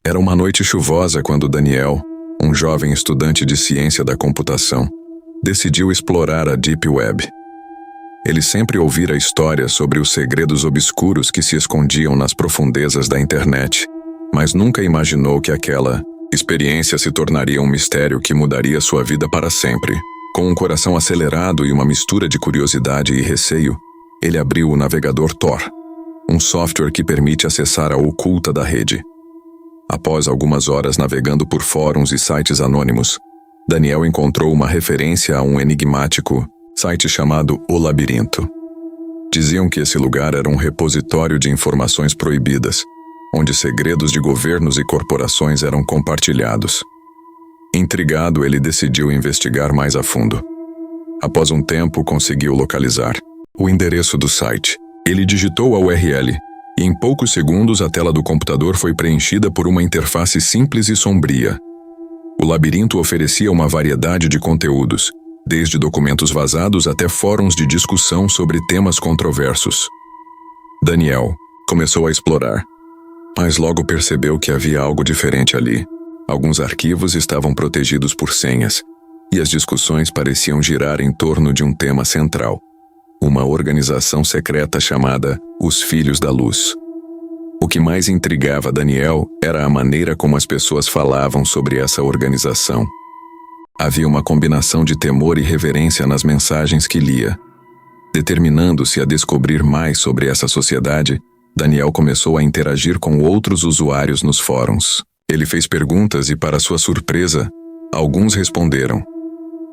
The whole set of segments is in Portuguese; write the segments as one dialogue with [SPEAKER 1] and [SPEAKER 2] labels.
[SPEAKER 1] Era uma noite chuvosa quando Daniel, um jovem estudante de ciência da computação, decidiu explorar a Deep Web. Ele sempre ouvira histórias sobre os segredos obscuros que se escondiam nas profundezas da internet, mas nunca imaginou que aquela experiência se tornaria um mistério que mudaria sua vida para sempre. Com um coração acelerado e uma mistura de curiosidade e receio, ele abriu o navegador Tor, um software que permite acessar a oculta da rede. Após algumas horas navegando por fóruns e sites anônimos, Daniel encontrou uma referência a um enigmático site chamado O Labirinto. Diziam que esse lugar era um repositório de informações proibidas, onde segredos de governos e corporações eram compartilhados. Intrigado, ele decidiu investigar mais a fundo. Após um tempo, conseguiu localizar o endereço do site. Ele digitou a URL, e em poucos segundos a tela do computador foi preenchida por uma interface simples e sombria. O labirinto oferecia uma variedade de conteúdos, desde documentos vazados até fóruns de discussão sobre temas controversos. Daniel começou a explorar, mas logo percebeu que havia algo diferente ali. Alguns arquivos estavam protegidos por senhas, e as discussões pareciam girar em torno de um tema central: uma organização secreta chamada Os Filhos da Luz. O que mais intrigava Daniel era a maneira como as pessoas falavam sobre essa organização. Havia uma combinação de temor e reverência nas mensagens que lia. Determinando-se a descobrir mais sobre essa sociedade, Daniel começou a interagir com outros usuários nos fóruns. Ele fez perguntas e, para sua surpresa, alguns responderam.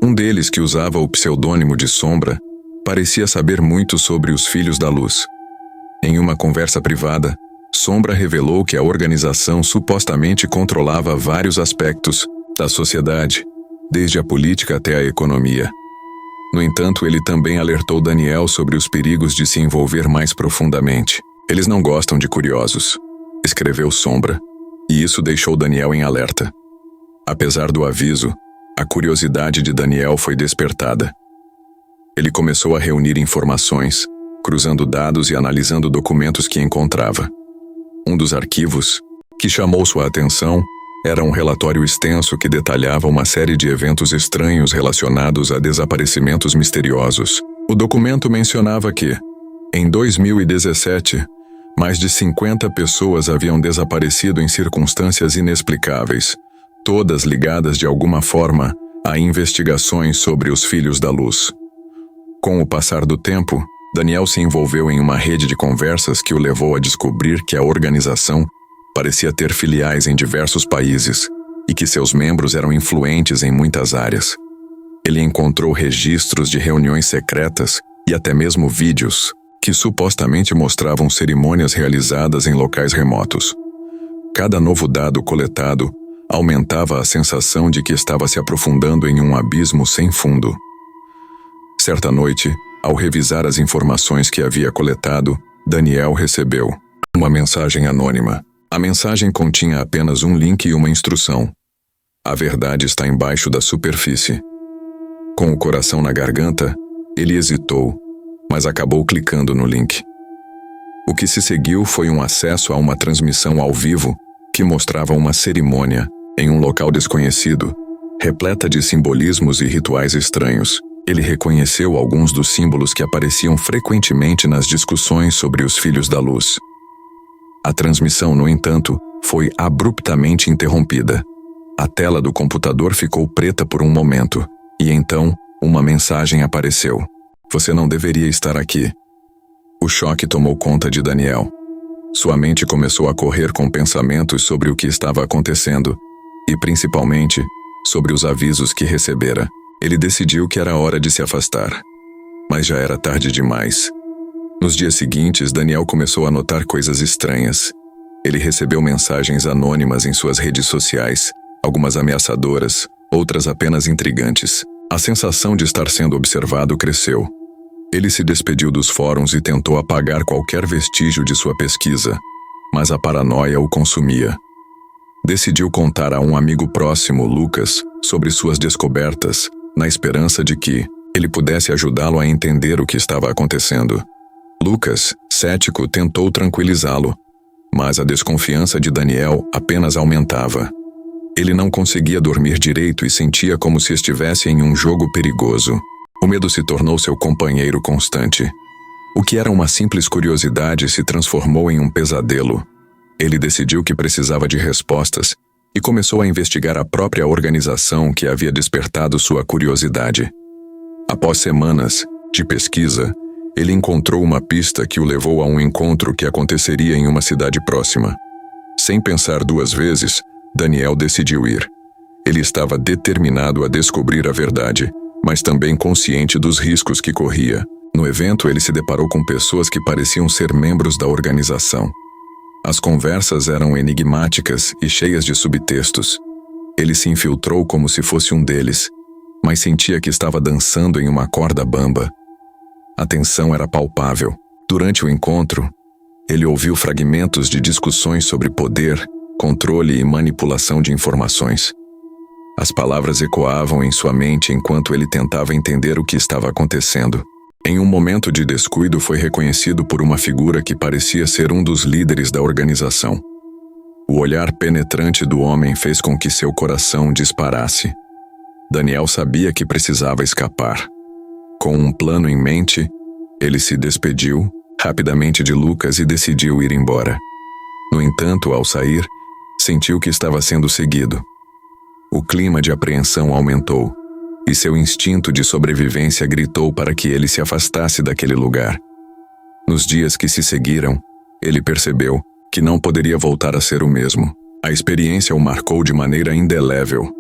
[SPEAKER 1] Um deles, que usava o pseudônimo de Sombra, parecia saber muito sobre os Filhos da Luz. Em uma conversa privada, Sombra revelou que a organização supostamente controlava vários aspectos da sociedade, desde a política até a economia. No entanto, ele também alertou Daniel sobre os perigos de se envolver mais profundamente. Eles não gostam de curiosos, escreveu Sombra, e isso deixou Daniel em alerta. Apesar do aviso, a curiosidade de Daniel foi despertada. Ele começou a reunir informações, cruzando dados e analisando documentos que encontrava. Um dos arquivos, que chamou sua atenção, era um relatório extenso que detalhava uma série de eventos estranhos relacionados a desaparecimentos misteriosos. O documento mencionava que, em 2017, mais de 50 pessoas haviam desaparecido em circunstâncias inexplicáveis, todas ligadas de alguma forma a investigações sobre os Filhos da Luz. Com o passar do tempo, Daniel se envolveu em uma rede de conversas que o levou a descobrir que a organização parecia ter filiais em diversos países e que seus membros eram influentes em muitas áreas. Ele encontrou registros de reuniões secretas e até mesmo vídeos que supostamente mostravam cerimônias realizadas em locais remotos. Cada novo dado coletado aumentava a sensação de que estava se aprofundando em um abismo sem fundo. Certa noite, ao revisar as informações que havia coletado, Daniel recebeu uma mensagem anônima. A mensagem continha apenas um link e uma instrução. A verdade está embaixo da superfície. Com o coração na garganta, ele hesitou, mas acabou clicando no link. O que se seguiu foi um acesso a uma transmissão ao vivo que mostrava uma cerimônia em um local desconhecido, repleta de simbolismos e rituais estranhos. Ele reconheceu alguns dos símbolos que apareciam frequentemente nas discussões sobre os Filhos da Luz. A transmissão, no entanto, foi abruptamente interrompida. A tela do computador ficou preta por um momento, e então uma mensagem apareceu. Você não deveria estar aqui. O choque tomou conta de Daniel. Sua mente começou a correr com pensamentos sobre o que estava acontecendo, e principalmente sobre os avisos que recebera. Ele decidiu que era hora de se afastar. Mas já era tarde demais. Nos dias seguintes, Daniel começou a notar coisas estranhas. Ele recebeu mensagens anônimas em suas redes sociais, algumas ameaçadoras, outras apenas intrigantes. A sensação de estar sendo observado cresceu. Ele se despediu dos fóruns e tentou apagar qualquer vestígio de sua pesquisa, mas a paranoia o consumia. Decidiu contar a um amigo próximo, Lucas, sobre suas descobertas, na esperança de que ele pudesse ajudá-lo a entender o que estava acontecendo. Lucas, cético, tentou tranquilizá-lo, Mas a desconfiança de Daniel apenas aumentava. Ele não conseguia dormir direito e sentia como se estivesse em um jogo perigoso. O medo se tornou seu companheiro constante. O que era uma simples curiosidade se transformou em um pesadelo. Ele decidiu que precisava de respostas e começou a investigar a própria organização que havia despertado sua curiosidade. Após semanas de pesquisa, ele encontrou uma pista que o levou a um encontro que aconteceria em uma cidade próxima. Sem pensar duas vezes, Daniel decidiu ir. Ele estava determinado a descobrir a verdade, mas também consciente dos riscos que corria. No evento, ele se deparou com pessoas que pareciam ser membros da organização. As conversas eram enigmáticas e cheias de subtextos. Ele se infiltrou como se fosse um deles, mas sentia que estava dançando em uma corda bamba. A tensão era palpável. Durante o encontro, ele ouviu fragmentos de discussões sobre poder, controle e manipulação de informações. As palavras ecoavam em sua mente enquanto ele tentava entender o que estava acontecendo. Em um momento de descuido, foi reconhecido por uma figura que parecia ser um dos líderes da organização. O olhar penetrante do homem fez com que seu coração disparasse. Daniel sabia que precisava escapar. Com um plano em mente, ele se despediu rapidamente de Lucas e decidiu ir embora. No entanto, ao sair, sentiu que estava sendo seguido. O clima de apreensão aumentou, e seu instinto de sobrevivência gritou para que ele se afastasse daquele lugar. Nos dias que se seguiram, ele percebeu que não poderia voltar a ser o mesmo. A experiência o marcou de maneira indelével.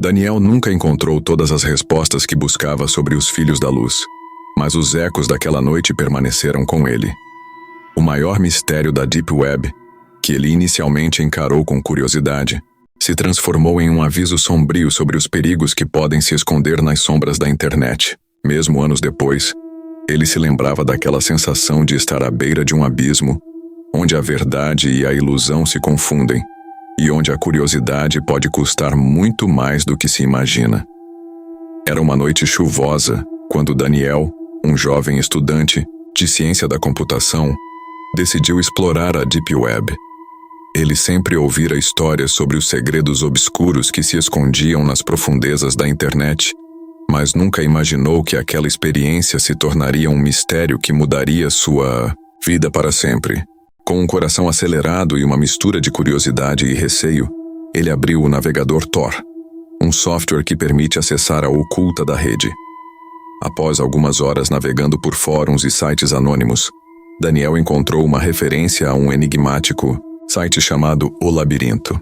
[SPEAKER 1] Daniel nunca encontrou todas as respostas que buscava sobre os Filhos da Luz, mas os ecos daquela noite permaneceram com ele. O maior mistério da Deep Web, que ele inicialmente encarou com curiosidade, se transformou em um aviso sombrio sobre os perigos que podem se esconder nas sombras da internet. Mesmo anos depois, ele se lembrava daquela sensação de estar à beira de um abismo, onde a verdade e a ilusão se confundem, e onde a curiosidade pode custar muito mais do que se imagina. Era uma noite chuvosa, quando Daniel, um jovem estudante de ciência da computação, decidiu explorar a Deep Web. Ele sempre ouvira histórias sobre os segredos obscuros que se escondiam nas profundezas da internet, mas nunca imaginou que aquela experiência se tornaria um mistério que mudaria sua vida para sempre. Com um coração acelerado e uma mistura de curiosidade e receio, ele abriu o navegador Tor, um software que permite acessar a oculta da rede. Após algumas horas navegando por fóruns e sites anônimos, Daniel encontrou uma referência a um enigmático site chamado O Labirinto.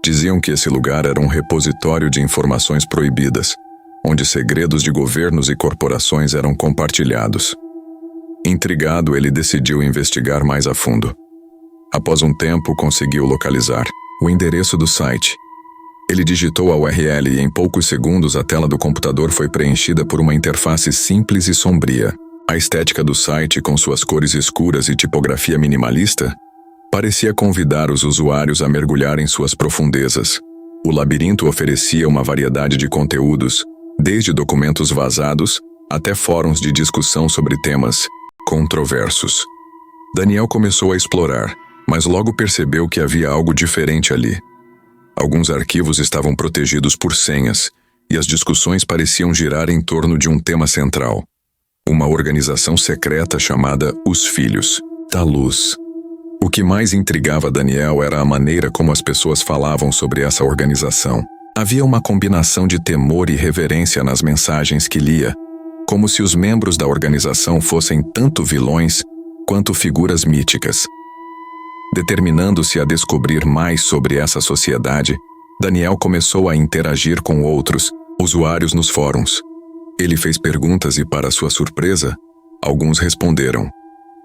[SPEAKER 1] Diziam que esse lugar era um repositório de informações proibidas, onde segredos de governos e corporações eram compartilhados. Intrigado, ele decidiu investigar mais a fundo. Após um tempo, conseguiu localizar o endereço do site. Ele digitou a URL e em poucos segundos a tela do computador foi preenchida por uma interface simples e sombria. A estética do site, com suas cores escuras e tipografia minimalista, parecia convidar os usuários a mergulhar em suas profundezas. O labirinto oferecia uma variedade de conteúdos, desde documentos vazados até fóruns de discussão sobre temas controversos. Daniel começou a explorar, mas logo percebeu que havia algo diferente ali. Alguns arquivos estavam protegidos por senhas, e as discussões pareciam girar em torno de um tema central: uma organização secreta chamada Os Filhos da Luz. O que mais intrigava Daniel era a maneira como as pessoas falavam sobre essa organização. Havia uma combinação de temor e reverência nas mensagens que lia, como se os membros da organização fossem tanto vilões quanto figuras míticas. Determinando-se a descobrir mais sobre essa sociedade, Daniel começou a interagir com outros usuários nos fóruns. Ele fez perguntas e, para sua surpresa, alguns responderam.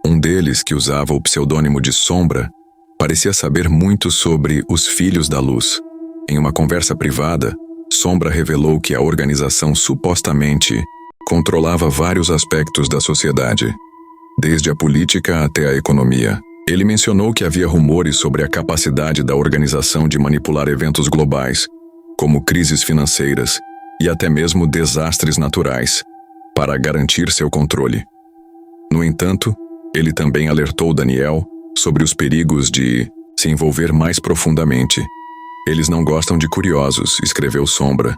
[SPEAKER 1] Um deles, que usava o pseudônimo de Sombra, parecia saber muito sobre os Filhos da Luz. Em uma conversa privada, Sombra revelou que a organização supostamente controlava vários aspectos da sociedade, desde a política até a economia. Ele mencionou que havia rumores sobre a capacidade da organização de manipular eventos globais, como crises financeiras e até mesmo desastres naturais, para garantir seu controle. No entanto, ele também alertou Daniel sobre os perigos de se envolver mais profundamente. Eles não gostam de curiosos, escreveu Sombra,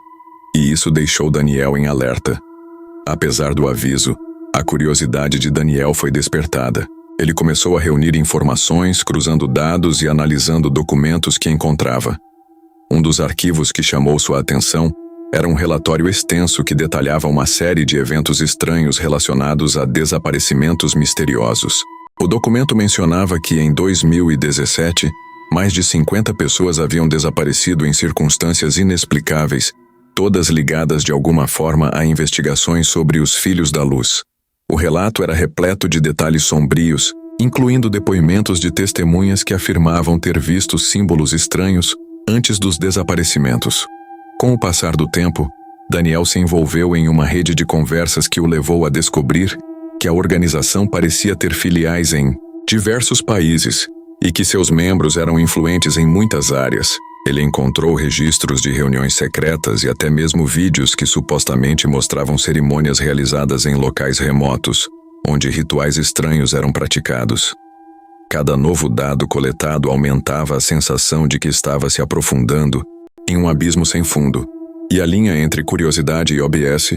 [SPEAKER 1] e isso deixou Daniel em alerta. Apesar do aviso, a curiosidade de Daniel foi despertada. Ele começou a reunir informações, cruzando dados e analisando documentos que encontrava. Um dos arquivos que chamou sua atenção era um relatório extenso que detalhava uma série de eventos estranhos relacionados a desaparecimentos misteriosos. O documento mencionava que, em 2017, mais de 50 pessoas haviam desaparecido em circunstâncias inexplicáveis, todas ligadas de alguma forma a investigações sobre os Filhos da Luz. O relato era repleto de detalhes sombrios, incluindo depoimentos de testemunhas que afirmavam ter visto símbolos estranhos antes dos desaparecimentos. Com o passar do tempo, Daniel se envolveu em uma rede de conversas que o levou a descobrir que a organização parecia ter filiais em diversos países e que seus membros eram influentes em muitas áreas. Ele encontrou registros de reuniões secretas e até mesmo vídeos que supostamente mostravam cerimônias realizadas em locais remotos, onde rituais estranhos eram praticados. Cada novo dado coletado aumentava a sensação de que estava se aprofundando em um abismo sem fundo, e a linha entre curiosidade e OBS